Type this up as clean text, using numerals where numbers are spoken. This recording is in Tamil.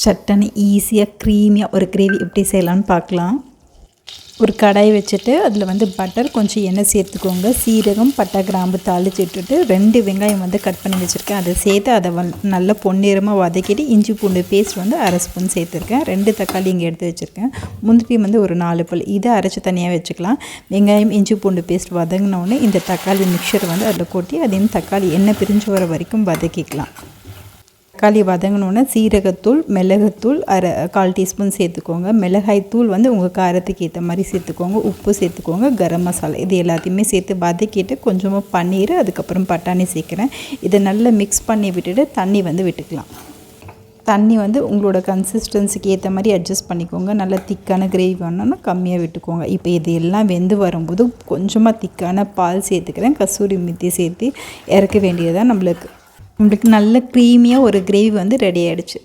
சட்டனி ஈஸியாக க்ரீமியாக ஒரு கிரேவி எப்படி செய்யலான்னு பார்க்கலாம். ஒரு கடாய் வச்சுட்டு அதில் வந்து பட்டர், கொஞ்சம் எண்ணெய் சேர்த்துக்கோங்க. சீரகம், பட்டை, கிராம்பு தாளித்து விட்டுட்டு 2 வெங்காயம் வந்து கட் பண்ணி வச்சுருக்கேன். அதை சேர்த்து அதை நல்லா பொன்னிறமாக வதக்கிட்டு இஞ்சி பூண்டு பேஸ்ட் வந்து 1/2 ஸ்பூன் சேர்த்துருக்கேன். 2 தக்காளி இங்கே எடுத்து வச்சுருக்கேன். முந்திரி வந்து ஒரு 4 பல், இதை அரைச்சி தனியாக வச்சுக்கலாம். வெங்காயம், இஞ்சி பூண்டு பேஸ்ட் வதங்கினோடனே இந்த தக்காளி மிக்சர் வந்து அதில் கொட்டி அதையும் தக்காளி எண்ணெய் பிரிஞ்சு வர வரைக்கும் வதக்கிக்கலாம். தக்காளி வதங்கினோன்னே சீரகத்தூள், மிளகுத்தூள் 1/4 டீஸ்பூன் சேர்த்துக்கோங்க. மிளகாய் தூள் வந்து உங்கள் காரத்துக்கு ஏற்ற மாதிரி சேர்த்துக்கோங்க. உப்பு சேர்த்துக்கோங்க. கரம் மசாலா இது எல்லாத்தையுமே சேர்த்து வதக்கிட்டு கொஞ்சமாக பன்னீர், அதுக்கப்புறம் பட்டாணி சேர்க்குறேன். இதை நல்லா மிக்ஸ் பண்ணி விட்டுட்டு தண்ணி வந்து விட்டுக்கலாம். தண்ணி வந்து உங்களோட கன்சிஸ்டன்சிக்கு ஏற்ற மாதிரி அட்ஜஸ்ட் பண்ணிக்கோங்க. நல்லா திக்கான கிரேவி வேணும்னா கம்மியாக விட்டுக்கோங்க. இப்போ இது எல்லாம் வெந்து வரும்போது கொஞ்சமாக திக்கான பால் சேர்த்துக்கிறேன். கசூரி மெத்தி சேர்த்து இறக்க வேண்டியதான். நம்மளுக்கு நல்ல க்ரீமியாக ஒரு கிரேவி வந்து ரெடி ஆகிடுச்சு.